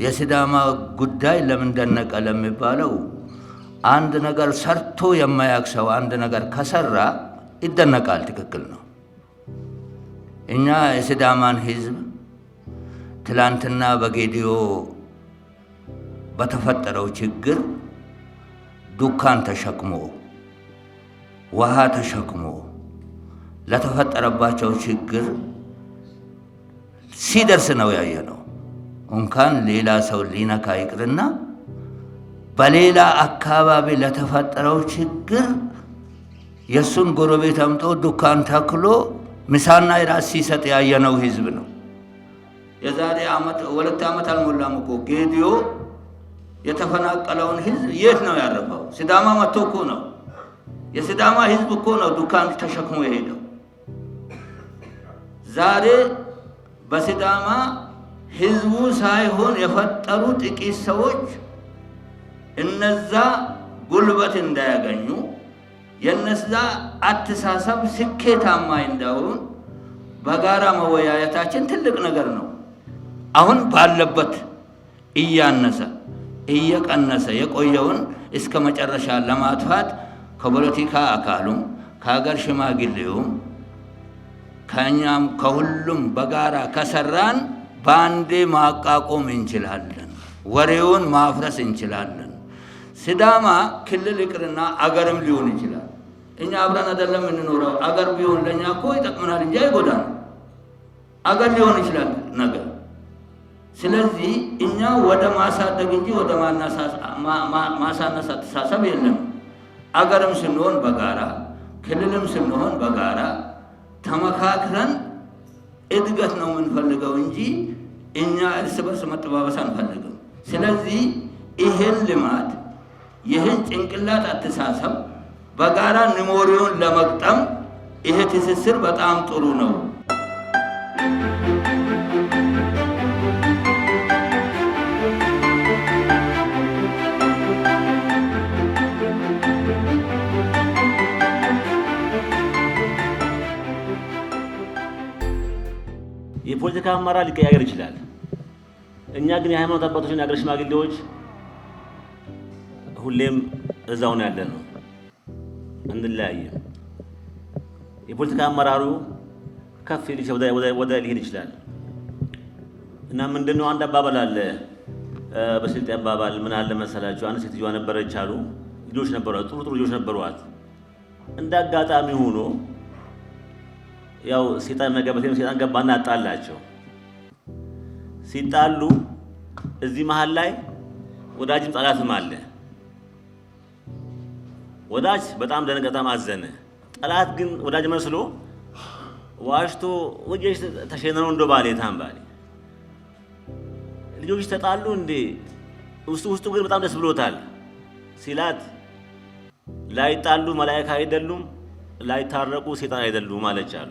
የሲዳማ ጉዳይ ለምን ደነቀ ለሚባለው አንድ ነገር ሰርቶ የማያውቅ ሰው አንድ ነገር ከሰራ ይደነቃል። ትክክል ነው። እኛ የሲዳማን ሕዝብ ትላንትና በጌዲዮ በተፈጠረው ችግር ዱካን ተሸክሞ ውሃ ተሸክሞ ለተፈጠረባቸው ችግር ሲደርስ ነው ያየነው። እንኳን ሌላ ሰው ሊነካ ይቅርና በሌላ አካባቢ ለተፈጠረው ችግር የሱን ጎረቤት አምጦ ዱካን ተክሎ ምሳና እራት ሲሰጥ ያየነው ሕዝብ ነው። የዛሬ ዓመት 2 ዓመት አልሞላም እኮ ጌዲዮ የተፈናቀለውን ሕዝብ የት ነው ያረፈው? ሲዳማ መጥቶ እኮ ነው። የሲዳማ ሕዝብ እኮ ነው ዱካን ተሸክሞ የሄደው። ዛሬ በሲዳማ ሕዝቡ ሳይሆን የፈጠሩ ጥቂት ሰዎች እነዛ ጉልበት እንዳያገኙ የነዛ አተሳሰብ ስኬታማ እንዳይሆን በጋራ መወያየታችን ትልቅ ነገር ነው። አሁን ባለበት እያነሰ እየቀነሰ የቆየውን እስከ መጨረሻ ለማጥፋት ከፖለቲካ አካሉም ከሀገር ሽማግሌውም ከኛም ከሁሉም በጋራ ከሰራን ባንዴ ማቋቋም እንችላለን። ወሬውን ማፍረስ እንችላለን። ሲዳማ ክልል ይቅርና አገርም ሊሆን ይችላል። እኛ አብረን አይደለም እንኖረው። አገር ቢሆን ለኛ እኮ ይጠቅመናል እንጂ አይጎዳንም። አገር ሊሆን ይችላል ነገር። ስለዚህ እኛ ወደ ማሳደግ እንጂ ወደ ማሳነስ አስተሳሰብ የለም። አገርም ስንሆን በጋራ ክልልም ስንሆን በጋራ ተመካክረን እድገት ነው የምንፈልገው እንጂ እኛ እርስ በርስ መጠባበስ አንፈልግም። ስለዚህ ይሄን ልማት ይሄን ጭንቅላት አተሳሰብ በጋራ ኒሞሪዮን ለመቅጠም ይሄ ትስስር በጣም ጥሩ ነው። የፖለቲካ አመራር ሊቀያየር ይችላል። እኛ ግን የሃይማኖት አባቶችና የአገር ሽማግሌዎች ሁሌም እዛው ነው ያለነው፣ አንለያይም። የፖለቲካ አመራሩ ከፍ ሊል ወደ ሊሄድ ይችላል እና ምንድነው አንድ አባባል አለ፣ በስልጤ አባባል ምን አለ መሰላችሁ? አንድ ሴትዮዋ ነበረች አሉ፣ ልጆች ነበሯት፣ ጥሩ ልጆች ነበሯት። እንደ አጋጣሚ ሆኖ ያው ሴጣን ገባና አጣላቸው። ሲጣሉ እዚህ መሃል ላይ ወዳጅም ጠላትም አለ። ወዳጅ በጣም ደነገጠ፣ አዘነ። ጠላት ግን ወዳጅ መስሎ ዋሽቶ ወጀሽ ተሸነነው እንደ ባሌ ታምባሌ ልጆች ተጣሉ እንዴ ውስጡ ግን በጣም ደስ ብሎታል ሲላት፣ ላይጣሉ መላእክት አይደሉም፣ ላይታረቁ ሴጣን አይደሉም አለቻሉ።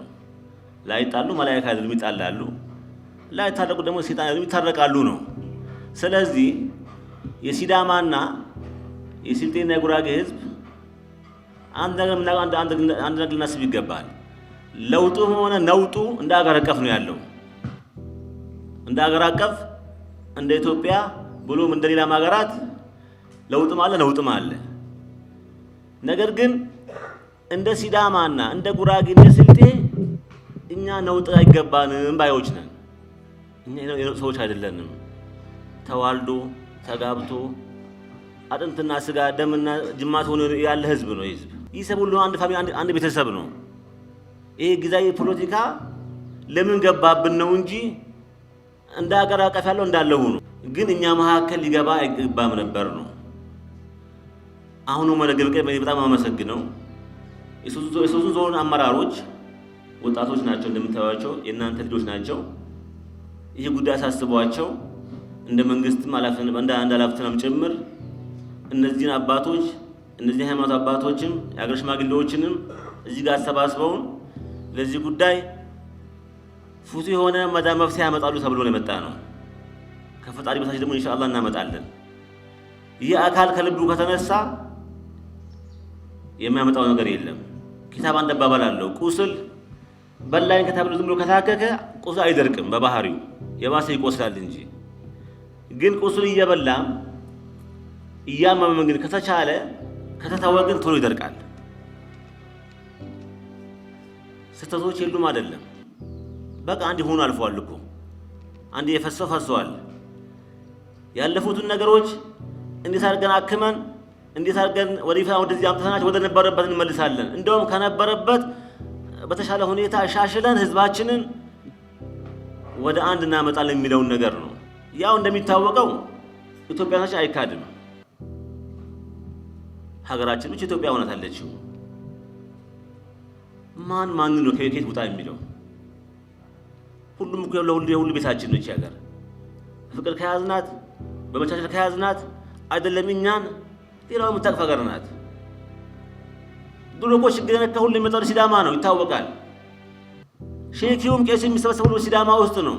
ላይጣሉ መላእክት አይደሉም ይጣላሉ፣ ላይታረቁ ደግሞ ሴጣን አይደሉም ይታረቃሉ ነው። ስለዚህ የሲዳማና የስልጤና የጉራጌ ሕዝብ አንድ ነገር ልናስብ ይገባል። ለውጡም ሆነ ነውጡ እንደ አገር አቀፍ ነው ያለው። እንደ አገር አቀፍ እንደ ኢትዮጵያ ብሎም እንደ ሌላ ሀገራት ለውጥም አለ ነውጥም አለ። ነገር ግን እንደ ሲዳማና እንደ ጉራጌ እንደ ስልጤ እኛ ነውጥ አይገባንም ባዮች ነን። እኛ የነውጥ ሰዎች አይደለንም። ተዋልዶ ተጋብቶ አጥንትና ስጋ ደምና ጅማት ሆኖ ያለ ህዝብ ነው። ይህ ሰብ ሁሉ አንድ ፋሚሊ አንድ ቤተሰብ ነው። ይሄ ጊዜያዊ ፖለቲካ ለምን ገባብን ነው እንጂ እንደ ሀገር አቀፍ ያለው እንዳለ ሆኖ ግን እኛ መካከል ሊገባ አይገባም ነበር ነው። አሁንም ወለገብቀ በጣም አመሰግነው የሶስቱ ዞን አመራሮች ወጣቶች ናቸው፣ እንደምታዩዋቸው የእናንተ ልጆች ናቸው። ይሄ ጉዳይ አሳስቧቸው እንደ መንግስትም እንደ ኃላፊነትም ጭምር እነዚህን አባቶች እነዚህ ሃይማኖት አባቶችም የአገር ሽማግሌዎችንም እዚህ ጋር አሰባስበውን ለዚህ ጉዳይ ፍቱ የሆነ መፍትሄ ያመጣሉ ተብሎ ነው የመጣ ነው። ከፈጣሪ በታች ደግሞ ኢንሻአላህ እናመጣለን። ይህ አካል ከልቡ ከተነሳ የሚያመጣው ነገር የለም። ኪታብ አንድ አባባል አለው። ቁስል በላይን ከተብሎ ዝም ብሎ ከታከከ ቁስል አይደርቅም፣ በባህሪው የባሰ ይቆስላል እንጂ። ግን ቁስል እየበላም እያመመን ግን ከተቻለ ከተተወ ግን ቶሎ ይደርቃል። ስህተቶች የሉም አይደለም። በቃ አንድ ሆኖ አልፈዋል እኮ አንድ ፈሰዋል። ያለፉትን ነገሮች እንዴት አድርገን አክመን እንዴት አድርገን ወደዚህ አምጥተናቸው ወደ ነበረበት እንመልሳለን። እንደውም ከነበረበት በተሻለ ሁኔታ ሻሽለን ህዝባችንን ወደ አንድ እናመጣለን የሚለውን ነገር ነው። ያው እንደሚታወቀው ኢትዮጵያኖች አይካድም። ሀገራችን ብቻ ኢትዮጵያ ሆናት አለችው። ማን ነው ከየት ውጣ የሚለው? ሁሉም እኮ የሁሉ ቤታችን ነው። እቺ ሀገር ፍቅር ከያዝናት በመቻቻል ከያዝናት አይደለም እኛን ሌላው የምታቅፍ ሀገር ናት። ድሮ እኮ ችግር የነካ ሁሉ የሚመጣው ሲዳማ ነው ይታወቃል። ሼኪውም ቄሱ የሚሰበሰበው ሲዳማ ውስጥ ነው።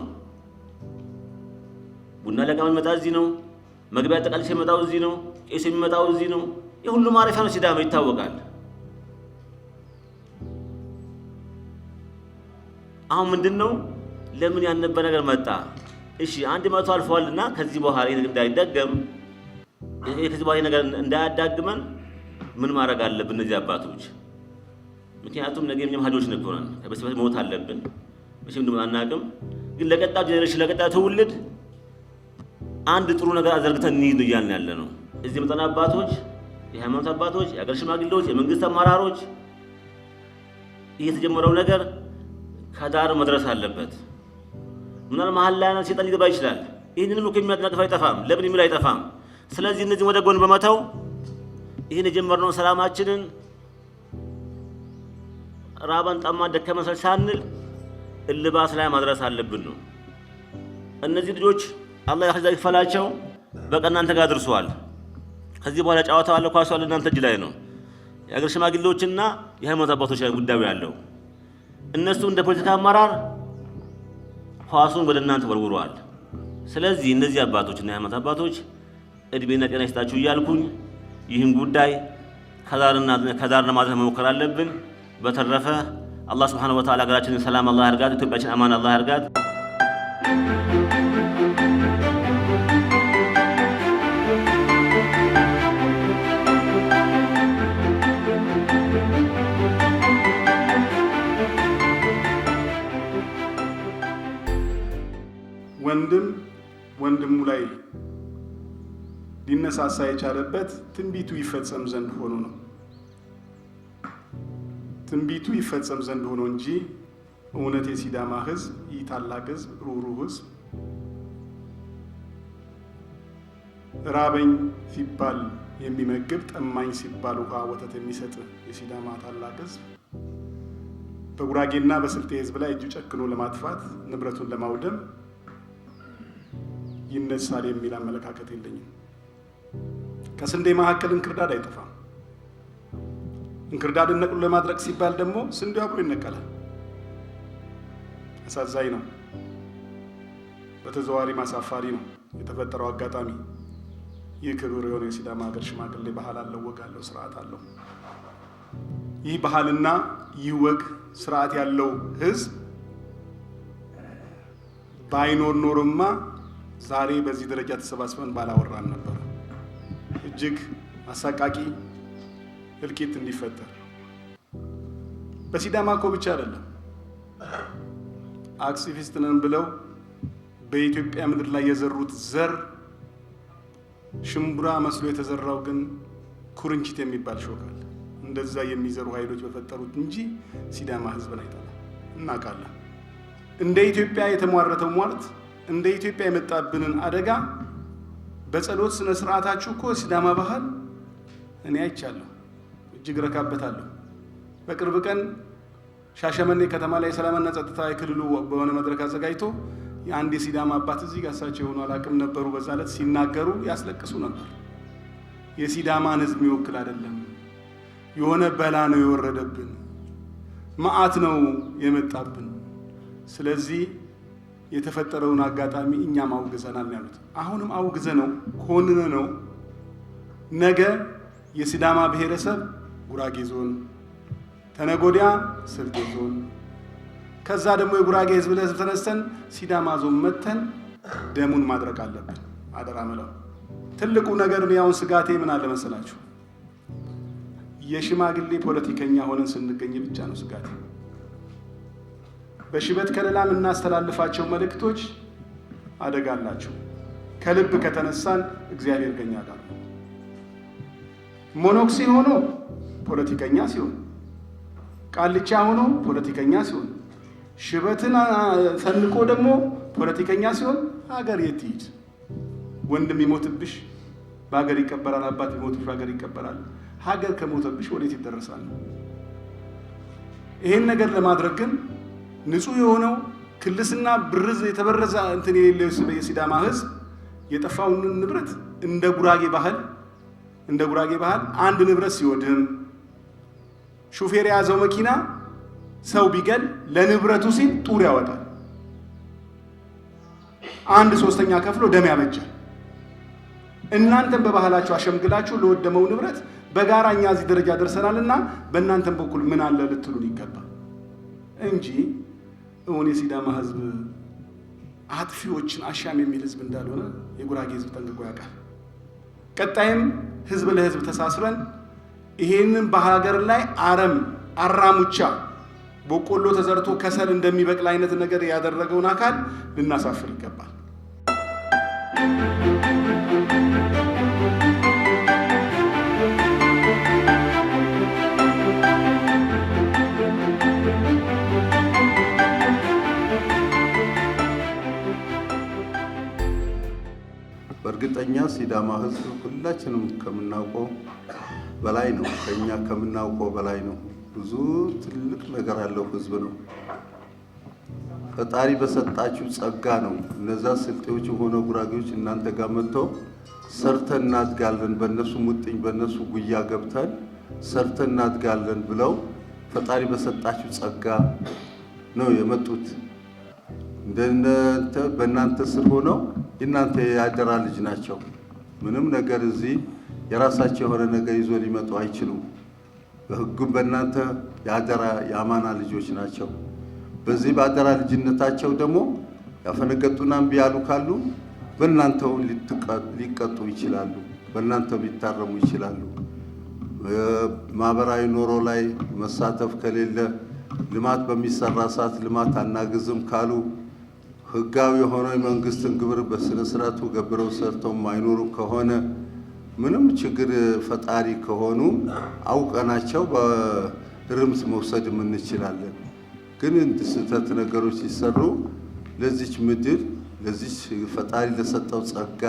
ቡና ለቃም የሚመጣው እዚህ ነው። መግቢያ ጠቃልሽ የሚመጣው እዚህ ነው። ቄሱ የሚመጣው እዚህ ነው። የሁሉ ማረፊያ ነው ሲዳማ ይታወቃል። አሁን ምንድነው ለምን ያነበ ነገር መጣ? እሺ 100 አልፈዋልና ከዚህ በኋላ ይሄ እንዳይደገም ከዚህ በኋላ ነገር እንዳያዳግመን ምን ማድረግ አለብን እነዚህ አባቶች? ምክንያቱም ነገ እኛም ሀጆች ነበርን ከበስበት ሞት አለብን። መቼም እንደማናቅም ግን ለቀጣዩ ጀነሬሽን ለቀጣዩ ትውልድ አንድ ጥሩ ነገር አዘርግተን እንሂድ እያልን ያለ ነው። እዚህ መጣና አባቶች፣ የሃይማኖት አባቶች፣ የአገር ሽማግሌዎች፣ የመንግስት አመራሮች የተጀመረው ነገር ከዳር መድረስ አለበት። ምናል መሀል ላይ ሰይጣን ሊገባ ይችላል። ይህንንም እኮ የሚያደናቅፍ አይጠፋም፣ ለምን የሚል አይጠፋም። ስለዚህ እነዚህ ወደ ጎን በመተው ይህን የጀመርነውን ሰላማችንን ራበን ጠማን ደከመን ሳንል እልባስ ላይ ማድረስ አለብን ነው። እነዚህ ልጆች አላህ ይክፈላቸው በቃ እናንተ ጋር ደርሰዋል። ከዚህ በኋላ ጨዋታው አለ፣ ኳሱ አለ እናንተ እጅ ላይ ነው። የአገር ሽማግሌዎችና የሃይማኖት አባቶች ጉዳዩ ያለው እነሱ እንደ ፖለቲካ አመራር ኳሱን ወደ እናንተ ወርውረዋል። ስለዚህ እነዚህ አባቶችና የሃይማኖት አባቶች እድሜና ጤና ይስጣችሁ እያልኩኝ ይህን ጉዳይ ከዳር ለማድረስ መሞከር አለብን። በተረፈ አላህ ሱብሓነሁ ወተዓላ ሀገራችንን ሰላም አላህ ያርጋት፣ ኢትዮጵያችን አማን አላህ ያርጋት። ወንድሙ ላይ ሊነሳሳ የቻለበት ትንቢቱ ይፈጸም ዘንድ ሆኖ ነው። ትንቢቱ ይፈጸም ዘንድ ሆኖ እንጂ እውነት የሲዳማ ሕዝብ ይህ ታላቅ ሕዝብ ሩህሩህ ሕዝብ ራበኝ ሲባል የሚመግብ ጠማኝ ሲባል ውሃ ወተት የሚሰጥ የሲዳማ ታላቅ ሕዝብ በጉራጌና በስልጤ ሕዝብ ላይ እጁ ጨክኖ ለማጥፋት ንብረቱን ለማውደም ይነሳል የሚል አመለካከት የለኝም። ከስንዴ መካከል እንክርዳድ አይጠፋም። እንክርዳድን ነቅሎ ለማድረቅ ሲባል ደግሞ ስንዴው አብሮ ይነቀላል። አሳዛኝ ነው። በተዘዋዋሪ ማሳፋሪ ነው የተፈጠረው አጋጣሚ። ይህ ክቡር የሆነ የሲዳማ ሀገር ሽማግሌ ባህል አለው፣ ወግ አለው፣ ስርዓት አለው። ይህ ባህልና ይህ ወግ ስርዓት ያለው ህዝብ ባይኖር ኖርማ ዛሬ በዚህ ደረጃ ተሰባስበን ባላወራን ነበር። እጅግ አሳቃቂ እልቂት እንዲፈጠር በሲዳማ እኮ ብቻ አይደለም። አክቲቪስት ነን ብለው በኢትዮጵያ ምድር ላይ የዘሩት ዘር ሽምብራ መስሎ የተዘራው ግን ኩርንችት የሚባል ሾካል። እንደዛ የሚዘሩ ኃይሎች በፈጠሩት እንጂ ሲዳማ ህዝብን አይጠላም፣ እናውቃለን። እንደ ኢትዮጵያ የተሟረተው ሟርት እንደ ኢትዮጵያ የመጣብንን አደጋ በጸሎት ስነ ስርዓታችሁ እኮ ሲዳማ ባህል እኔ አይቻለሁ፣ እጅግ ረካበታለሁ። በቅርብ ቀን ሻሸመኔ ከተማ ላይ ሰላምና ጸጥታ የክልሉ በሆነ መድረክ አዘጋጅቶ የአንድ የሲዳማ አባት እዚህ ጋር እሳቸው የሆኑ አላቅም ነበሩ፣ በዛ ዕለት ሲናገሩ ያስለቅሱ ነበር። የሲዳማን ህዝብ የሚወክል አይደለም። የሆነ በላ ነው የወረደብን፣ መዓት ነው የመጣብን። ስለዚህ የተፈጠረውን አጋጣሚ እኛም አውግዘናል ያሉት። አሁንም አውግዘነው ኮንነነው ነገ የሲዳማ ብሔረሰብ ጉራጌ ዞን፣ ተነጎዲያ ስልጤ ዞን፣ ከዛ ደግሞ የጉራጌ ህዝብ ለህዝብ ተነስተን ሲዳማ ዞን መተን ደሙን ማድረቅ አለብን። አደራ መለው ትልቁ ነገር ያውን ስጋቴ ምን አለ መሰላችሁ? የሽማግሌ ፖለቲከኛ ሆነን ስንገኝ ብቻ ነው ስጋቴ። በሽበት ከለላም እናስተላልፋቸው መልእክቶች አደጋ አላቸው። ከልብ ከተነሳን እግዚአብሔር ከኛ ጋር ነው። ሞኖክሲ ሆኖ ፖለቲከኛ ሲሆን፣ ቃልቻ ሆኖ ፖለቲከኛ ሲሆን፣ ሽበትን ሰንቆ ደግሞ ፖለቲከኛ ሲሆን ሀገር የት ይሄድ? ወንድም ይሞትብሽ በሀገር ይቀበራል፣ አባት ይሞትብሽ በሀገር ይቀበራል። ሀገር ከሞተብሽ ወዴት ይደረሳል? ይሄን ነገር ለማድረግ ግን ንጹህ የሆነው ክልስና ብርዝ የተበረዘ እንትን የሌለው የሲዳማ ህዝብ የጠፋውን ንብረት እንደ ጉራጌ ባህል አንድ ንብረት ሲወድም ሹፌር የያዘው መኪና ሰው ቢገል ለንብረቱ ሲል ጡር ያወጣል። 1/3 ከፍሎ ደም ያበጃል። እናንተም በባህላችሁ አሸምግላችሁ ለወደመው ንብረት በጋራ እኛ እዚህ ደረጃ ደርሰናልና በእናንተም በኩል ምን አለ ልትሉን ይገባል እንጂ እውን የሲዳማ ህዝብ አጥፊዎችን አሻም የሚል ህዝብ እንዳልሆነ የጉራጌ ህዝብ ጠንቅቆ ያውቃል። ቀጣይም ህዝብ ለህዝብ ተሳስረን ይሄንን በሀገር ላይ አራሙቻ በቆሎ ተዘርቶ ከሰል እንደሚበቅል አይነት ነገር ያደረገውን አካል ልናሳፍር ይገባል። በእርግጠኛ ሲዳማ ህዝብ ሁላችንም ከምናውቀው በላይ ነው። ከኛ ከምናውቀው በላይ ነው። ብዙ ትልቅ ነገር ያለው ህዝብ ነው። ፈጣሪ በሰጣችሁ ጸጋ ነው። እነዛ ስልጤዎች ሆነ ጉራጌዎች እናንተ ጋር መጥተው ሰርተን እናድጋለን፣ በእነሱ ሙጥኝ በእነሱ ጉያ ገብተን ሰርተን እናድጋለን ብለው ፈጣሪ በሰጣችሁ ጸጋ ነው የመጡት። እንደናንተ በእናንተ ስር ሆነው እናንተ ያደራ ልጅ ናቸው። ምንም ነገር እዚህ የራሳቸው የሆነ ነገር ይዞ ሊመጡ አይችሉም። በህጉም በእናንተ ያደራ የአማና ልጆች ናቸው። በዚህ ባደራ ልጅነታቸው ደግሞ ያፈነገጡና እምቢ ያሉ ካሉ በእናንተው ሊቀጡ ይችላሉ፣ በእናንተው ሊታረሙ ይችላሉ። ማህበራዊ ኑሮ ላይ መሳተፍ ከሌለ ልማት በሚሰራ ሰዓት ልማት አናግዝም ካሉ ህጋዊ የሆነ የመንግስትን ግብር በስነ ስርዓቱ ገብረው ሰርተው ማይኖሩ ከሆነ ምንም ችግር ፈጣሪ ከሆኑ አውቀናቸው በርምት መውሰድ እንችላለን። ግን ስህተት ነገሮች ሲሰሩ ለዚች ምድር ለዚች ፈጣሪ ለሰጠው ጸጋ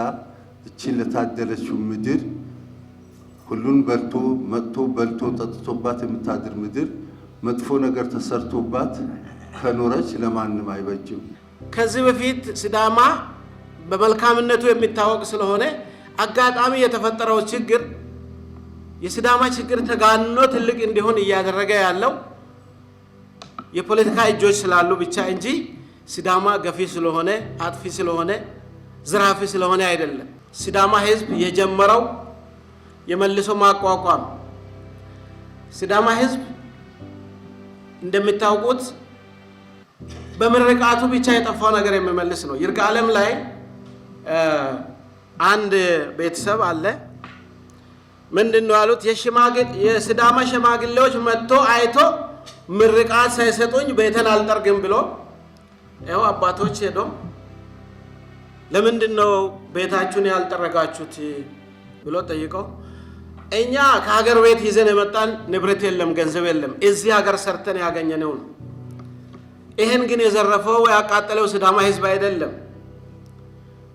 እቺን ለታደለችው ምድር ሁሉን በልቶ ጠጥቶባት የምታድር ምድር መጥፎ ነገር ተሰርቶባት ከኖረች ለማንም አይበጅም። ከዚህ በፊት ሲዳማ በመልካምነቱ የሚታወቅ ስለሆነ አጋጣሚ የተፈጠረው ችግር የሲዳማ ችግር ተጋኖ ትልቅ እንዲሆን እያደረገ ያለው የፖለቲካ እጆች ስላሉ ብቻ እንጂ ሲዳማ ገፊ ስለሆነ አጥፊ ስለሆነ ዝራፊ ስለሆነ አይደለም። ሲዳማ ህዝብ የጀመረው የመልሶ ማቋቋም ሲዳማ ህዝብ እንደምታውቁት በምርቃቱ ብቻ የጠፋው ነገር የሚመልስ ነው። ይርጋለም ላይ አንድ ቤተሰብ አለ። ምንድነው ያሉት? የሲዳማ ሽማግሌዎች መጥቶ አይቶ ምርቃት ሳይሰጡኝ ቤተን አልጠርግም ብሎ ያው አባቶች ሄዶ ለምንድነው ቤታችሁን ያልጠረጋችሁት ብሎ ጠይቀው እኛ ከሀገር ቤት ይዘን የመጣን ንብረት የለም ገንዘብ የለም እዚህ ሀገር ሰርተን ያገኘነው ነው። ይሄን ግን የዘረፈው ያቃጠለው ሲዳማ ህዝብ አይደለም።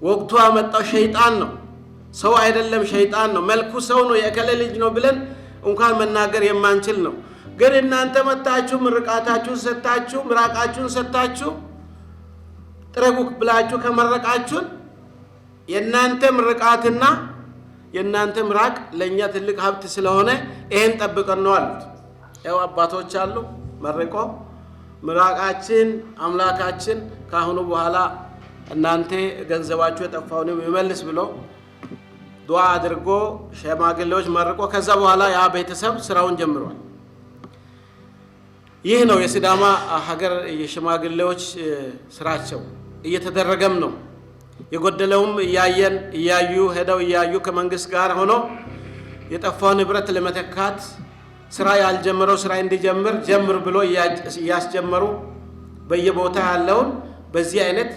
ወቅቱ ያመጣው ሸይጣን ነው፣ ሰው አይደለም ሸይጣን ነው። መልኩ ሰው ነው፣ የእከለ ልጅ ነው ብለን እንኳን መናገር የማንችል ነው። ግን እናንተ መጣችሁ ምርቃታችሁን ሰጣችሁ፣ ምራቃችሁን ሰጣችሁ፣ ጥረጉ ብላችሁ ከመረቃችሁን የእናንተ ምርቃትና የእናንተ ምራቅ ለኛ ትልቅ ሀብት ስለሆነ ይሄን ጠብቀን ነው አሉት። ያው አባቶች አሉ መርቆ ምራቃችን አምላካችን ካሁኑ በኋላ እናንተ ገንዘባችሁ የጠፋውን ይመልስ ብሎ ዱዓ አድርጎ ሸማግሌዎች መርቆ ከዛ በኋላ ያ ቤተሰብ ስራውን ጀምሯል። ይህ ነው የሲዳማ ሀገር የሽማግሌዎች ስራቸው። እየተደረገም ነው። የጎደለውም እያዩ ሄደው እያዩ ከመንግስት ጋር ሆኖ የጠፋው ንብረት ለመተካት ስራ ያልጀመረው ስራ እንዲጀምር ጀምር ብሎ እያስጀመሩ በየቦታ ያለውን በዚህ አይነት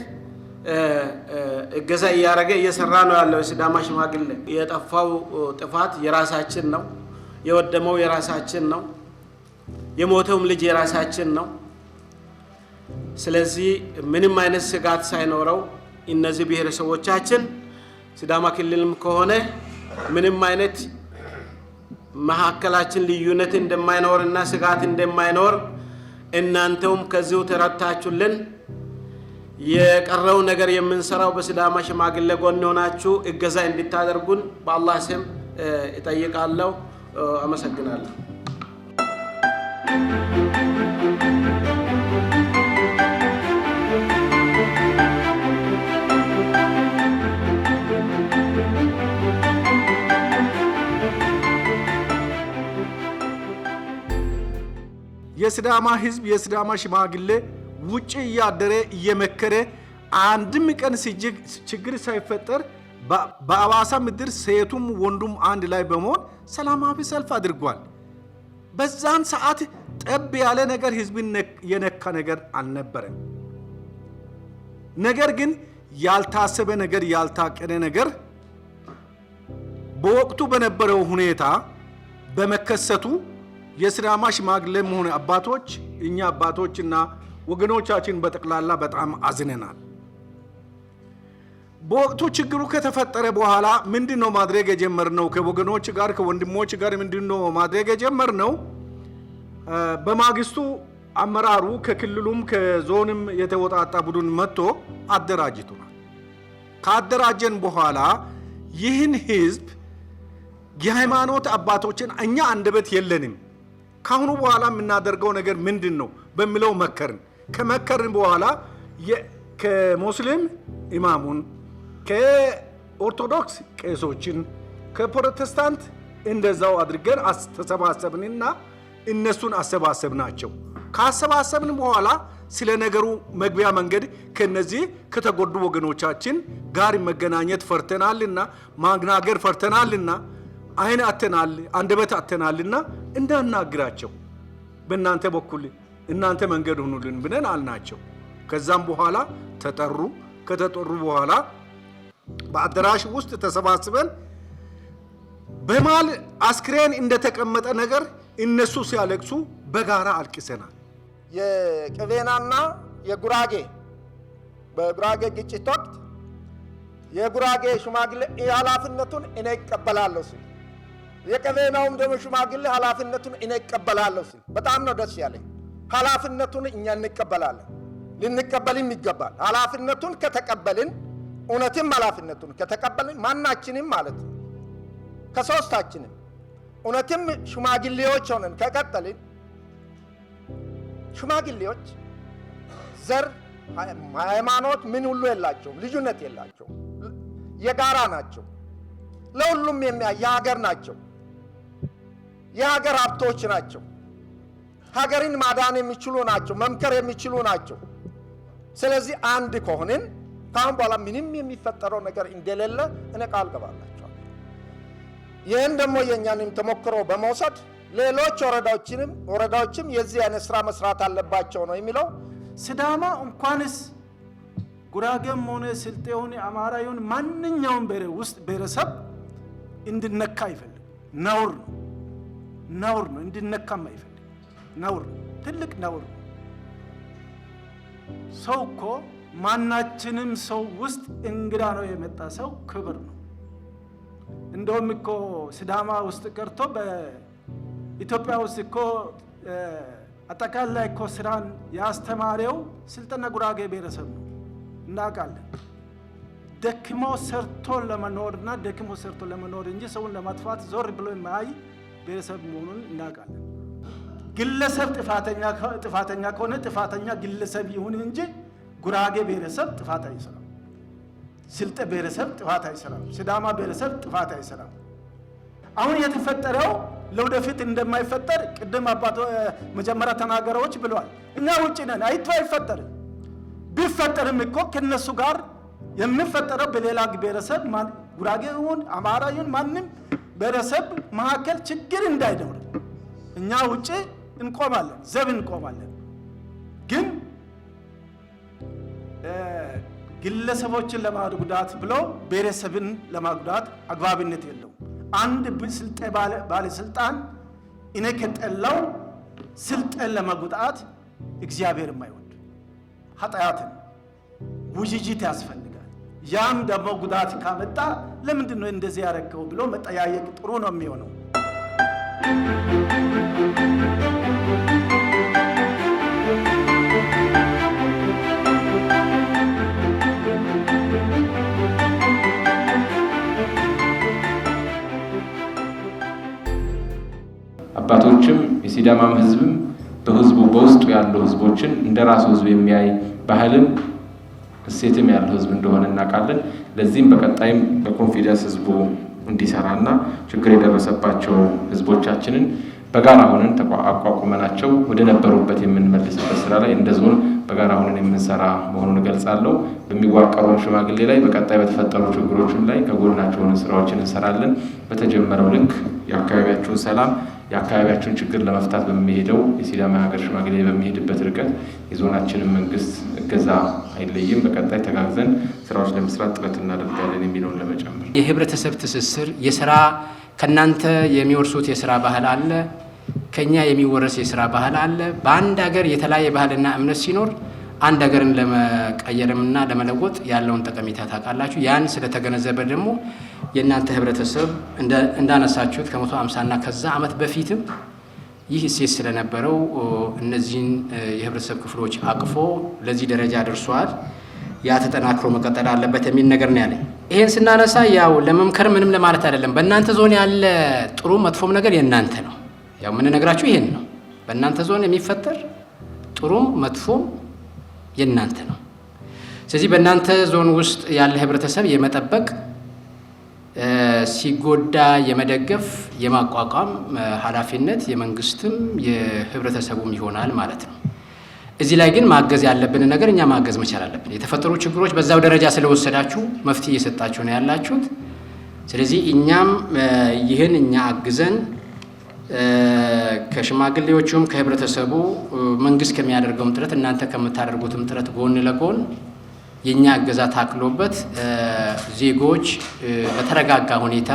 እገዛ እያደረገ እየሰራ ነው ያለው የሲዳማ ሽማግሌ። የጠፋው ጥፋት የራሳችን ነው፣ የወደመው የራሳችን ነው፣ የሞተውም ልጅ የራሳችን ነው። ስለዚህ ምንም አይነት ስጋት ሳይኖረው እነዚህ ብሔረሰቦቻችን ሲዳማ ክልልም ከሆነ ምንም አይነት መሐከላችን ልዩነት እንደማይኖርና ስጋት እንደማይኖር እናንተውም ከዚሁ ተረታችሁልን። የቀረው ነገር የምንሰራው በሲዳማ ሽማግሌ ጎን ሆናችሁ እገዛ እንድታደርጉን በአላህ ስም እጠይቃለሁ። አመሰግናለሁ። የሲዳማ ህዝብ የሲዳማ ሽማግሌ ውጪ እያደረ እየመከረ አንድም ቀን ችግር ሳይፈጠር በአዋሳ ምድር ሴቱም ወንዱም አንድ ላይ በመሆን ሰላማዊ ሰልፍ አድርጓል። በዛን ሰዓት ጠብ ያለ ነገር ህዝብን የነካ ነገር አልነበረም። ነገር ግን ያልታሰበ ነገር ያልታቀደ ነገር በወቅቱ በነበረው ሁኔታ በመከሰቱ የሲዳማ ሽማግሌም ሆነ አባቶች እኛ አባቶችና ወገኖቻችን በጠቅላላ በጣም አዝነናል። በወቅቱ ችግሩ ከተፈጠረ በኋላ ምንድነው ማድረግ የጀመርነው? ከወገኖች ጋር ከወንድሞች ጋር ምንድነው ማድረግ የጀመርነው? በማግስቱ አመራሩ ከክልሉም ከዞንም የተወጣጣ ቡድን መጥቶ አደራጅቶናል። ካደራጀን በኋላ ይህን ህዝብ የሃይማኖት አባቶችን እኛ አንደበት የለንም፣ ካሁኑ በኋላ የምናደርገው ነገር ምንድነው በሚለው መከርን። ከመከርን በኋላ ከሙስሊም ኢማሙን፣ ከኦርቶዶክስ ቄሶችን፣ ከፕሮቴስታንት እንደዛው አድርገን ተሰባሰብንና እነሱን አሰባሰብናቸው። ካሰባሰብን በኋላ ስለ ነገሩ መግቢያ መንገድ ከነዚህ ከተጎዱ ወገኖቻችን ጋር መገናኘት ፈርተናልና ማግናገር ፈርተናልና አይን አተናል አንደበት አተናልና እንዳናግራቸው በእናንተ በኩል እናንተ መንገድ ሁኑልን ብለን አልናቸው። ከዛም በኋላ ተጠሩ። ከተጠሩ በኋላ በአዳራሽ ውስጥ ተሰባስበን በማል አስክሬን እንደተቀመጠ ነገር እነሱ ሲያለቅሱ በጋራ አልቅሰናል። የቀቤናና የጉራጌ በጉራጌ ግጭት ወቅት የጉራጌ ሽማግሌ ኃላፊነቱን እኔ እቀበላለሁ ሲል፣ የቀቤናውም ደግሞ ሽማግሌ ኃላፊነቱን እኔ እቀበላለሁ ሲል በጣም ነው ደስ ያለኝ። ኃላፊነቱን እኛ እንቀበላለን፣ ልንቀበልም ይገባል። ኃላፊነቱን ከተቀበልን እውነትም ኃላፊነቱን ከተቀበልን ማናችንም ማለት ነው ከሶስታችንም እውነትም ሽማግሌዎች ሆነን ከቀጠልን ሽማግሌዎች ዘር፣ ሃይማኖት ምን ሁሉ የላቸውም፣ ልዩነት የላቸውም፣ የጋራ ናቸው። ለሁሉም የሀገር ናቸው፣ የሀገር ሀብቶች ናቸው። ሀገርን ማዳን የሚችሉ ናቸው፣ መምከር የሚችሉ ናቸው። ስለዚህ አንድ ከሆንን ካሁን በኋላ ምንም የሚፈጠረው ነገር እንደሌለ እኔ ቃል ገባላቸዋለሁ። ይህን ደግሞ የእኛንም ተሞክሮ በመውሰድ ሌሎች ወረዳዎችም የዚህ አይነት ስራ መስራት አለባቸው ነው የሚለው። ሲዳማ እንኳንስ ጉራጌም ሆነ ስልጤ ሆነ አማራ ሆነ ማንኛውም ብሔረሰብ እንድነካ አይፈልግ። ነውር ነው። እንድነካም አይፈልግ። ነውር ነው፣ ትልቅ ነውር ነው። ሰው እኮ ማናችንም ሰው ውስጥ እንግዳ ነው የመጣ ሰው ክብር ነው። እንደውም እኮ ሲዳማ ውስጥ ቀርቶ በኢትዮጵያ ውስጥ እኮ አጠቃላይ እኮ ስራን ያስተማረው ስልጤና ጉራጌ ብሔረሰብ ነው፣ እናውቃለን። ደክሞ ሰርቶ ለመኖርና ደክሞ ሰርቶ ለመኖር እንጂ ሰውን ለማጥፋት ዞር ብሎ የማይ ብሔረሰብ መሆኑን እናውቃለን። ግለሰብ ጥፋተኛ ከሆነ ጥፋተኛ ግለሰብ ይሁን እንጂ ጉራጌ ብሔረሰብ ጥፋት አይሰራም። ስልጤ ብሔረሰብ ጥፋት አይሰራም። ሲዳማ ብሔረሰብ ጥፋት አይሰራም። አሁን የተፈጠረው ለወደፊት እንደማይፈጠር ቅድም አባቶ መጀመሪያ ተናገሮች ብለዋል። እኛ ውጪ ነን አይፈጠርም። ቢፈጠርም እኮ ከነሱ ጋር የሚፈጠረው በሌላ ብሔረሰብ ጉራጌ ይሁን አማራ ይሁን ማንም ብሔረሰብ መካከል ችግር እንዳይኖር እኛ ውጪ እንቆማለን፣ ዘብ እንቆማለን። ግን ግለሰቦችን ለማጉዳት ብለው ብሔረሰብን ለማጉዳት አግባብነት የለው። አንድ ስልጤ ባለስልጣን እኔ ከጠላው ስልጤን ለማጉዳት እግዚአብሔር የማይወድ ኃጢአትን ውጅጅት ያስፈልጋል። ያም ደግሞ ጉዳት ካመጣ ለምንድን ነው እንደዚህ ያደረገው ብሎ መጠያየቅ ጥሩ ነው የሚሆነው። አባቶችም የሲዳማም ህዝብም በህዝቡ በውስጡ ያሉ ህዝቦችን እንደራሱ ህዝብ የሚያይ ባህልም እሴትም ያለው ህዝብ እንደሆነ እናውቃለን። ለዚህም በቀጣይም በኮንፊደንስ ህዝቡ እንዲሰራና ችግር የደረሰባቸው ህዝቦቻችንን በጋራ ሆነን አቋቁመናቸው ወደ ነበሩበት የምንመልስበት ስራ ላይ እንደ ዞን በጋራ ሆነን የምንሰራ መሆኑን እገልጻለሁ። በሚዋቀረው ሽማግሌ ላይ በቀጣይ በተፈጠሩ ችግሮችም ላይ ከጎናቸው ሆነን ስራዎችን እንሰራለን። በተጀመረው ልክ የአካባቢያችሁን ሰላም የአካባቢያችሁን ችግር ለመፍታት በሚሄደው የሲዳማ ሀገር ሽማግሌ በሚሄድበት ርቀት የዞናችንን መንግስት እገዛ አይለይም። በቀጣይ ተጋግዘን ስራዎች ለመስራት ጥረት እናደርጋለን የሚለውን ለመጨመር የህብረተሰብ ትስስር የስራ ከናንተ የሚወርሱት የስራ ባህል አለ፣ ከኛ የሚወረስ የስራ ባህል አለ። በአንድ ሀገር የተለያየ ባህልና እምነት ሲኖር አንድ ሀገርን ለመቀየርምና ለመለወጥ ያለውን ጠቀሜታ ታውቃላችሁ። ያን ስለተገነዘበ ደግሞ የእናንተ ህብረተሰብ እንዳነሳችሁት ከ150ና ከዛ ዓመት በፊትም ይህ እሴት ስለነበረው እነዚህን የህብረተሰብ ክፍሎች አቅፎ ለዚህ ደረጃ ደርሷል። ያ ተጠናክሮ መቀጠል አለበት የሚል ነገር ነው ያለኝ። ይሄን ስናነሳ ያው ለመምከር ምንም ለማለት አይደለም። በእናንተ ዞን ያለ ጥሩ መጥፎም ነገር የእናንተ ነው። ያው የምንነግራችሁ ይሄን ነው። በእናንተ ዞን የሚፈጠር ጥሩም መጥፎም የእናንተ ነው። ስለዚህ በእናንተ ዞን ውስጥ ያለ ህብረተሰብ የመጠበቅ ሲጎዳ የመደገፍ የማቋቋም ኃላፊነት የመንግስትም የህብረተሰቡም ይሆናል ማለት ነው። እዚህ ላይ ግን ማገዝ ያለብን ነገር እኛ ማገዝ መቻል አለብን። የተፈጠሩ ችግሮች በዛው ደረጃ ስለወሰዳችሁ መፍትሄ እየሰጣችሁ ነው ያላችሁት። ስለዚህ እኛም ይህን እኛ አግዘን ከሽማግሌዎቹም ከህብረተሰቡ መንግስት ከሚያደርገውም ጥረት እናንተ ከምታደርጉትም ጥረት ጎን ለጎን የኛ እገዛ ታክሎበት ዜጎች በተረጋጋ ሁኔታ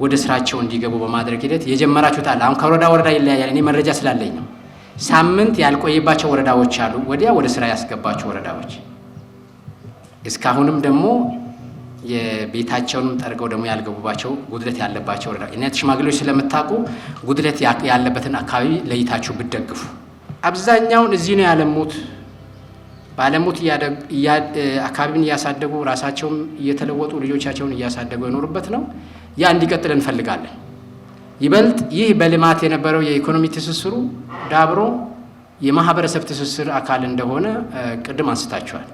ወደ ስራቸው እንዲገቡ በማድረግ ሂደት የጀመራችሁት አለ። አሁን ከወረዳ ወረዳ ይለያያል። እኔ መረጃ ስላለኝ ነው። ሳምንት ያልቆየባቸው ወረዳዎች አሉ፣ ወዲያ ወደ ስራ ያስገባቸው ወረዳዎች። እስካሁንም ደግሞ የቤታቸውንም ጠርገው ደግሞ ያልገቡባቸው ጉድለት ያለባቸው ወረዳ እናንተ ሽማግሌዎች ስለምታውቁ ጉድለት ያለበትን አካባቢ ለይታችሁ ብትደግፉ። አብዛኛውን እዚህ ነው ያለሙት። ባለሙት አካባቢን እያሳደጉ ራሳቸውም እየተለወጡ ልጆቻቸውን እያሳደጉ የኖሩበት ነው። ያ እንዲቀጥል እንፈልጋለን። ይበልጥ ይህ በልማት የነበረው የኢኮኖሚ ትስስሩ ዳብሮ የማህበረሰብ ትስስር አካል እንደሆነ ቅድም አንስታችኋል።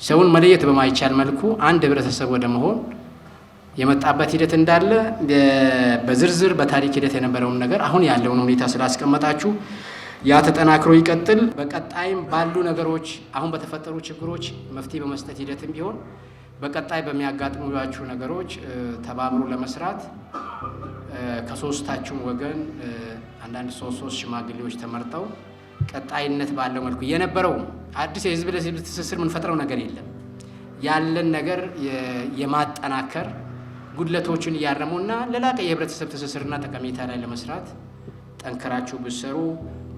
ሰውን መለየት በማይቻል መልኩ አንድ ህብረተሰብ ወደ መሆን የመጣበት ሂደት እንዳለ በዝርዝር በታሪክ ሂደት የነበረውን ነገር አሁን ያለውን ሁኔታ ስላስቀመጣችሁ ያ ተጠናክሮ ይቀጥል። በቀጣይም ባሉ ነገሮች አሁን በተፈጠሩ ችግሮች መፍትሄ በመስጠት ሂደትም ቢሆን በቀጣይ በሚያጋጥሙላችሁ ነገሮች ተባብሮ ለመስራት ከሶስታችሁም ወገን አንዳንድ ሶስት ሽማግሌዎች ተመርጠው ቀጣይነት ባለው መልኩ የነበረው አዲስ የህዝብ ለህዝብ ትስስር የምንፈጥረው ነገር የለም። ያለን ነገር የማጠናከር ጉድለቶችን እያረሙና ለላቀ የህብረተሰብ ትስስርና ጠቀሜታ ላይ ለመስራት ጠንከራችሁ ብትሰሩ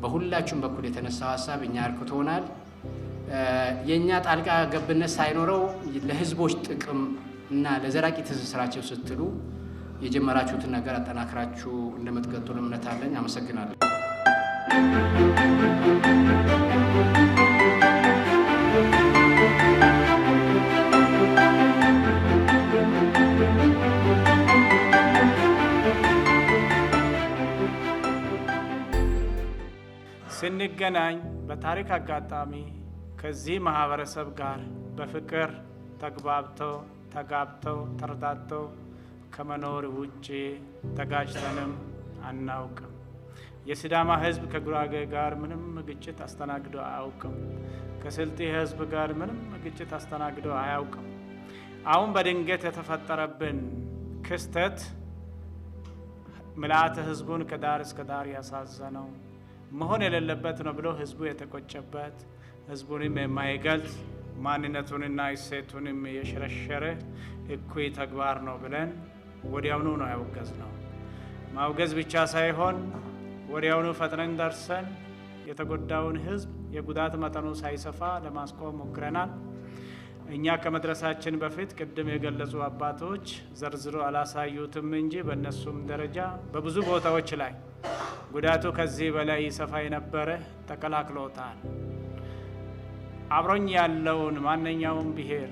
በሁላችሁም በኩል የተነሳው ሀሳብ እኛ አርክቶናል። የኛ ጣልቃ ገብነት ሳይኖረው ለህዝቦች ጥቅም እና ለዘላቂ ትስስራቸው ስትሉ የጀመራችሁትን ነገር አጠናክራችሁ እንደምትቀጥሉ እምነት አለኝ። አመሰግናለሁ። ስንገናኝ በታሪክ አጋጣሚ ከዚህ ማህበረሰብ ጋር በፍቅር ተግባብተው ተጋብተው ተረዳድተው ከመኖር ውጪ ተጋጭተንም አናውቅም። የሲዳማ ህዝብ ከጉራጌ ጋር ምንም ግጭት አስተናግዶ አያውቅም። ከስልጤ ህዝብ ጋር ምንም ግጭት አስተናግዶ አያውቅም። አሁን በድንገት የተፈጠረብን ክስተት ምልአተ ህዝቡን ከዳር እስከ ዳር ያሳዘነው መሆን የሌለበት ነው ብሎ ህዝቡ የተቆጨበት ህዝቡንም የማይገልጽ ማንነቱንና እሴቱንም የሸረሸረ እኩይ ተግባር ነው ብለን ወዲያውኑ ነው ያወገዝነው። ማውገዝ ብቻ ሳይሆን ወዲያውኑ ፈጥነን ደርሰን የተጎዳውን ህዝብ የጉዳት መጠኑ ሳይሰፋ ለማስቆም ሞክረናል። እኛ ከመድረሳችን በፊት ቅድም የገለጹ አባቶች ዘርዝሮ አላሳዩትም እንጂ በእነሱም ደረጃ በብዙ ቦታዎች ላይ ጉዳቱ ከዚህ በላይ ይሰፋ የነበረ ተከላክሎታል። አብሮኝ ያለውን ማንኛውም ብሔር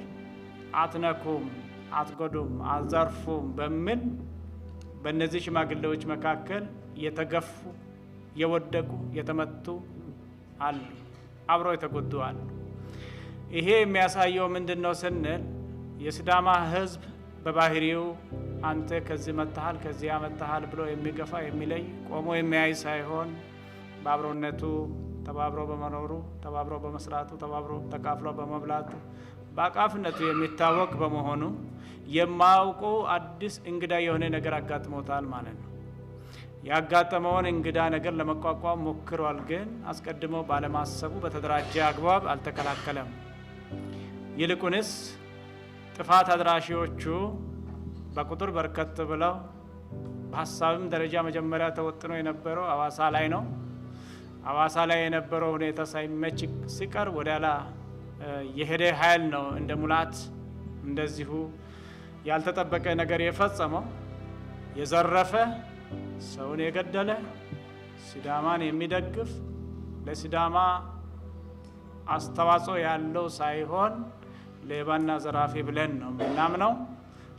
አትነኩም፣ አትጎዱም፣ አትዘርፉም በሚል በእነዚህ ሽማግሌዎች መካከል የተገፉ የወደቁ የተመቱ አሉ፣ አብሮ የተጎዱ አሉ። ይሄ የሚያሳየው ምንድን ነው ስንል የሲዳማ ህዝብ በባህሪው አንተ ከዚህ መጥተሃል ከዚህ ያመጣሃል ብሎ የሚገፋ የሚለይ ቆሞ የሚያይ ሳይሆን በአብሮነቱ ተባብሮ በመኖሩ ተባብሮ በመስራቱ ተባብሮ ተካፍሎ በመብላቱ በአቃፍነቱ የሚታወቅ በመሆኑ የማያውቁ አዲስ እንግዳ የሆነ ነገር አጋጥሞታል ማለት ነው። ያጋጠመውን እንግዳ ነገር ለመቋቋም ሞክሯል፣ ግን አስቀድሞ ባለማሰቡ በተደራጀ አግባብ አልተከላከለም። ይልቁንስ ጥፋት አድራሺዎቹ በቁጥር በርከት ብለው በሀሳብም ደረጃ መጀመሪያ ተወጥኖ የነበረው አዋሳ ላይ ነው። አዋሳ ላይ የነበረው ሁኔታ ሳይመች ሲቀር ወዲያላ የሄደ ኃይል ነው እንደ ሙላት እንደዚሁ ያልተጠበቀ ነገር የፈጸመው። የዘረፈ ሰውን የገደለ ሲዳማን የሚደግፍ ለሲዳማ አስተዋጽኦ ያለው ሳይሆን ሌባና ዘራፊ ብለን ነው የምናምነው።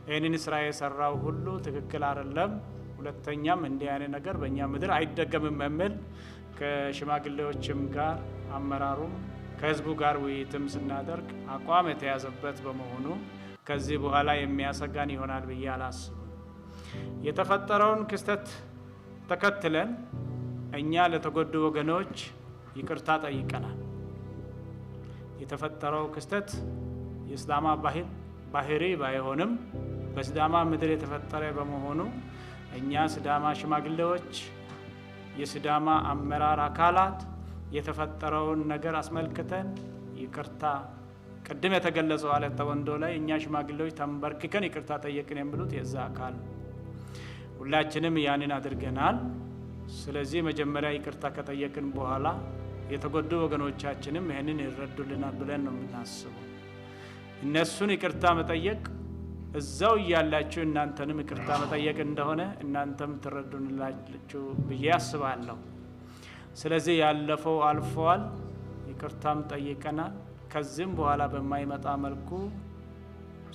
ይህንን ስራ የሰራው ሁሉ ትክክል አይደለም፣ ሁለተኛም እንዲህ አይነት ነገር በእኛ ምድር አይደገምም የሚል ከሽማግሌዎችም ጋር አመራሩም ከህዝቡ ጋር ውይይትም ስናደርግ አቋም የተያዘበት በመሆኑ ከዚህ በኋላ የሚያሰጋን ይሆናል ብዬ አላስብም። የተፈጠረውን ክስተት ተከትለን እኛ ለተጎዱ ወገኖች ይቅርታ ጠይቀናል። የተፈጠረው ክስተት የሲዳማ ባህሪ ባይሆንም በሲዳማ ምድር የተፈጠረ በመሆኑ እኛ ሲዳማ ሽማግሌዎች፣ የሲዳማ አመራር አካላት የተፈጠረውን ነገር አስመልክተን ይቅርታ ቅድም የተገለጸው አለተ ወንዶ ላይ እኛ ሽማግሌዎች ተንበርክከን ይቅርታ ጠየቅን የሚሉት የዛ አካል ሁላችንም ያንን አድርገናል። ስለዚህ መጀመሪያ ይቅርታ ከጠየቅን በኋላ የተጎዱ ወገኖቻችንም ይህንን ይረዱልናል ብለን ነው የምናስበው። እነሱን ይቅርታ መጠየቅ እዛው እያላችሁ እናንተንም ይቅርታ መጠየቅ እንደሆነ እናንተም ትረዱንላችሁ ብዬ አስባለሁ። ስለዚህ ያለፈው አልፈዋል፣ ይቅርታም ጠይቀናል። ከዚህም በኋላ በማይመጣ መልኩ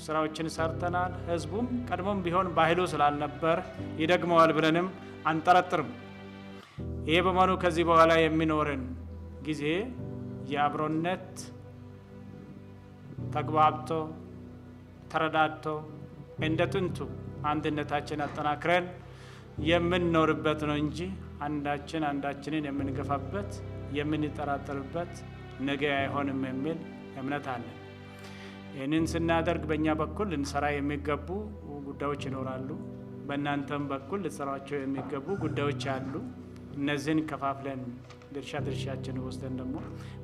ስራዎችን ሰርተናል። ህዝቡም ቀድሞም ቢሆን ባህሉ ስላልነበር ይደግመዋል ብለንም አንጠረጥርም። ይሄ በመሆኑ ከዚህ በኋላ የሚኖርን ጊዜ የአብሮነት ተግባብቶ ተረዳድቶ እንደ ጥንቱ አንድነታችን አጠናክረን የምንኖርበት ነው እንጂ አንዳችንን የምንገፋበት የምንጠራጠርበት ነገ አይሆንም የሚል እምነት አለን። ይህንን ስናደርግ በእኛ በኩል ልንሰራ የሚገቡ ጉዳዮች ይኖራሉ። በእናንተም በኩል ልትሰሯቸው የሚገቡ ጉዳዮች አሉ። እነዚህን ከፋፍለን ድርሻችን ወስደን ደግሞ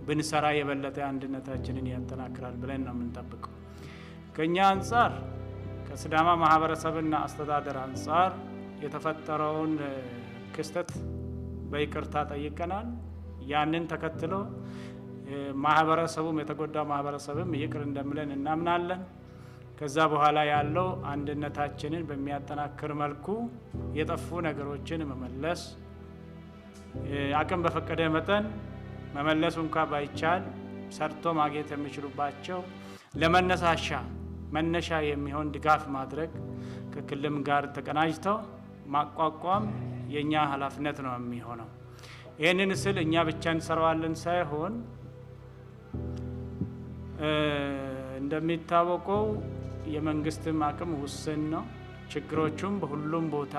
ብንሰራ የበለጠ አንድነታችንን ያጠናክራል ብለን ነው የምንጠብቀው። ከኛ አንጻር ከሲዳማ ማህበረሰብና አስተዳደር አንጻር የተፈጠረውን ክስተት በይቅርታ ጠይቀናል። ያንን ተከትሎ ማህበረሰቡም የተጎዳ ማህበረሰብም ይቅር እንደምለን እናምናለን። ከዛ በኋላ ያለው አንድነታችንን በሚያጠናክር መልኩ የጠፉ ነገሮችን መመለስ አቅም በፈቀደ መጠን መመለሱ እንኳ ባይቻል ሰርቶ ማግኘት የሚችሉባቸው መነሻ የሚሆን ድጋፍ ማድረግ ከክልልም ጋር ተቀናጅተው ማቋቋም የኛ ኃላፊነት ነው የሚሆነው። ይህንን ስል እኛ ብቻ እንሰራዋለን ሳይሆን እንደሚታወቀው የመንግስትም አቅም ውስን ነው። ችግሮቹም በሁሉም ቦታ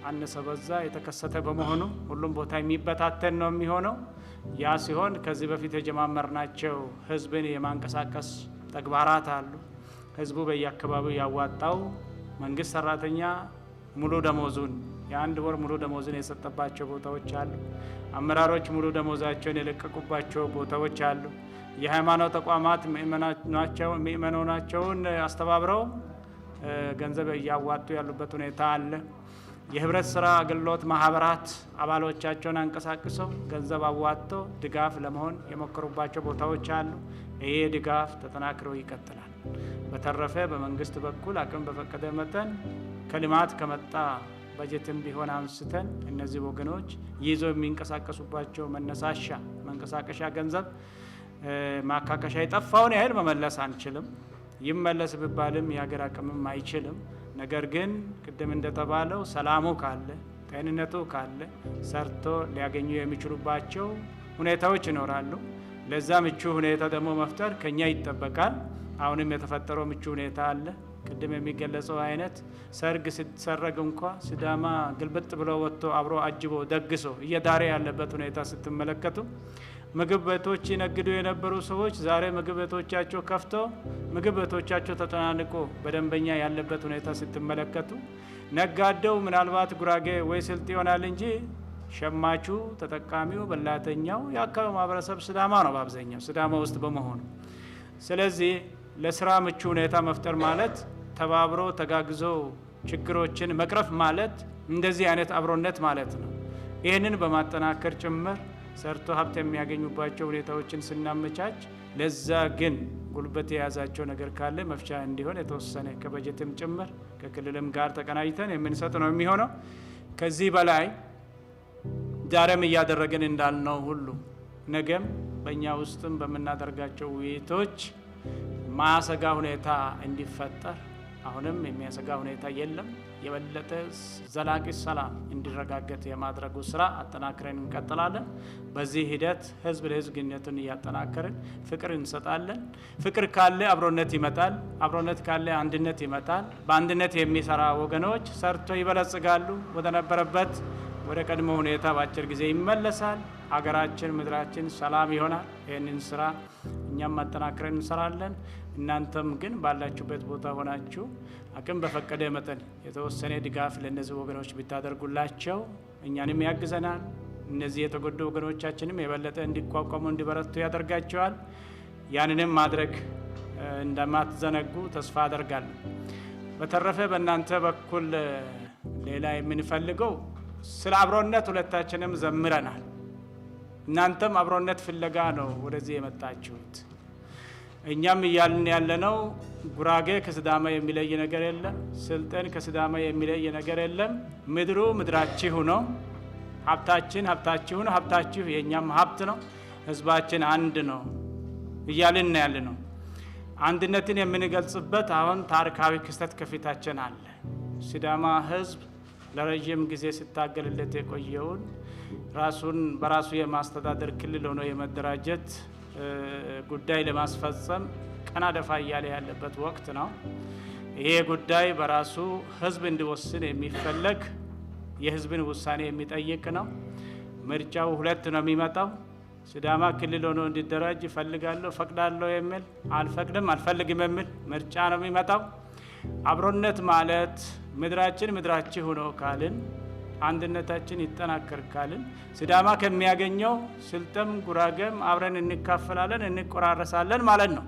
አነሰ በዛ የተከሰተ በመሆኑ ሁሉም ቦታ የሚበታተን ነው የሚሆነው። ያ ሲሆን ከዚህ በፊት የጀማመርናቸው ህዝብን የማንቀሳቀስ ተግባራት አሉ። ህዝቡ በየአካባቢው ያዋጣው መንግስት ሰራተኛ ሙሉ ደሞዙን የአንድ ወር ሙሉ ደሞዝን የሰጠባቸው ቦታዎች አሉ። አመራሮች ሙሉ ደሞዛቸውን የለቀቁባቸው ቦታዎች አሉ። የሃይማኖት ተቋማት ምእመናናቸውን አስተባብረው ገንዘብ እያዋጡ ያሉበት ሁኔታ አለ። የህብረት ስራ አገልግሎት ማህበራት አባሎቻቸውን አንቀሳቅሰው ገንዘብ አዋጥተው ድጋፍ ለመሆን የሞከሩባቸው ቦታዎች አሉ። ይሄ ድጋፍ ተጠናክሮ ይቀጥላል። በተረፈ በመንግስት በኩል አቅም በፈቀደ መጠን ከልማት ከመጣ በጀትም ቢሆን አንስተን እነዚህ ወገኖች ይዘው የሚንቀሳቀሱባቸው መንቀሳቀሻ ገንዘብ ማካካሻ የጠፋውን ያህል መመለስ አንችልም። ይመለስ ቢባልም የሀገር አቅምም አይችልም። ነገር ግን ቅድም እንደተባለው ሰላሙ ካለ ጤንነቱ ካለ ሰርቶ ሊያገኙ የሚችሉባቸው ሁኔታዎች ይኖራሉ። ለዛ ምቹ ሁኔታ ደግሞ መፍጠር ከኛ ይጠበቃል። አሁንም የተፈጠረው ምቹ ሁኔታ አለ። ቅድም የሚገለጸው አይነት ሰርግ ሲሰረግ እንኳ ሲዳማ ግልብጥ ብሎ ወጥቶ አብሮ አጅቦ ደግሶ እየዳረ ያለበት ሁኔታ ስትመለከቱ፣ ምግብ ቤቶች ይነግዱ የነበሩ ሰዎች ዛሬ ምግብ ቤቶቻቸው ከፍተው ምግብ ቤቶቻቸው ተጠናንቆ በደንበኛ ያለበት ሁኔታ ስትመለከቱ፣ ነጋዴው ምናልባት ጉራጌ ወይ ስልጥ ይሆናል እንጂ ሸማቹ፣ ተጠቃሚው፣ በላተኛው የአካባቢው ማህበረሰብ ሲዳማ ነው በአብዛኛው ሲዳማ ውስጥ በመሆኑ። ስለዚህ ለስራ ምቹ ሁኔታ መፍጠር ማለት ተባብሮ ተጋግዞ ችግሮችን መቅረፍ ማለት እንደዚህ አይነት አብሮነት ማለት ነው። ይህንን በማጠናከር ጭምር ሰርቶ ሀብት የሚያገኙባቸው ሁኔታዎችን ስናመቻች፣ ለዛ ግን ጉልበት የያዛቸው ነገር ካለ መፍቻ እንዲሆን የተወሰነ ከበጀትም ጭምር ከክልልም ጋር ተቀናጅተን የምንሰጥ ነው የሚሆነው። ከዚህ በላይ ዛሬም እያደረግን እንዳልነው ሁሉ ነገም በእኛ ውስጥም በምናደርጋቸው ውይይቶች ማያሰጋ ሁኔታ እንዲፈጠር፣ አሁንም የሚያሰጋ ሁኔታ የለም፣ የበለጠ ዘላቂ ሰላም እንዲረጋገጥ የማድረጉ ስራ አጠናክረን እንቀጥላለን። በዚህ ሂደት ህዝብ ለህዝብ ግንኙነትን እያጠናከርን ፍቅር እንሰጣለን። ፍቅር ካለ አብሮነት ይመጣል። አብሮነት ካለ አንድነት ይመጣል። በአንድነት የሚሰራ ወገኖች ሰርቶ ይበለጽጋሉ። ወደ ነበረበት ወደ ቀድሞ ሁኔታ በአጭር ጊዜ ይመለሳል። አገራችን ምድራችን ሰላም ይሆናል። ይህንን ስራ እኛም ማጠናክረን እንሰራለን። እናንተም ግን ባላችሁበት ቦታ ሆናችሁ አቅም በፈቀደ መጠን የተወሰነ ድጋፍ ለእነዚህ ወገኖች ብታደርጉላቸው እኛንም ያግዘናል። እነዚህ የተጎዱ ወገኖቻችንም የበለጠ እንዲቋቋሙ እንዲበረቱ ያደርጋቸዋል። ያንንም ማድረግ እንደማትዘነጉ ተስፋ አደርጋለሁ። በተረፈ በእናንተ በኩል ሌላ የምንፈልገው ስለ አብሮነት ሁለታችንም ዘምረናል። እናንተም አብሮነት ፍለጋ ነው ወደዚህ የመጣችሁት። እኛም እያልን ያለነው ጉራጌ ከሲዳማ የሚለይ ነገር የለም። ስልጤን ከሲዳማ የሚለይ ነገር የለም። ምድሩ ምድራችሁ ነው። ሀብታችን ሀብታችሁ ነው። ሀብታችሁ የእኛም ሀብት ነው። ህዝባችን አንድ ነው እያልን ያለ ነው። አንድነትን የምንገልጽበት አሁን ታሪካዊ ክስተት ከፊታችን አለ። ሲዳማ ህዝብ ለረጅም ጊዜ ሲታገልለት የቆየውን ራሱን በራሱ የማስተዳደር ክልል ሆኖ የመደራጀት ጉዳይ ለማስፈጸም ቀና ደፋ እያለ ያለበት ወቅት ነው። ይሄ ጉዳይ በራሱ ህዝብ እንዲወስን የሚፈለግ የህዝብን ውሳኔ የሚጠይቅ ነው። ምርጫው ሁለት ነው የሚመጣው። ሲዳማ ክልል ሆኖ እንዲደራጅ እፈልጋለሁ፣ ፈቅዳለሁ የሚል አልፈቅድም፣ አልፈልግም የሚል ምርጫ ነው የሚመጣው። አብሮነት ማለት ምድራችን ምድራችሁ ሆኖ ካልን አንድነታችን ይጠናከር ካልን ሲዳማ ከሚያገኘው ስልጠም ጉራጌም አብረን እንካፈላለን፣ እንቆራረሳለን ማለት ነው።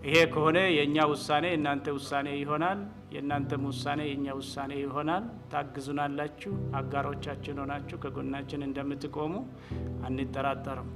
ይሄ ከሆነ የእኛ ውሳኔ የእናንተ ውሳኔ ይሆናል፣ የእናንተም ውሳኔ የእኛ ውሳኔ ይሆናል። ታግዙናላችሁ፣ አጋሮቻችን ሆናችሁ ከጎናችን እንደምትቆሙ አንጠራጠርም።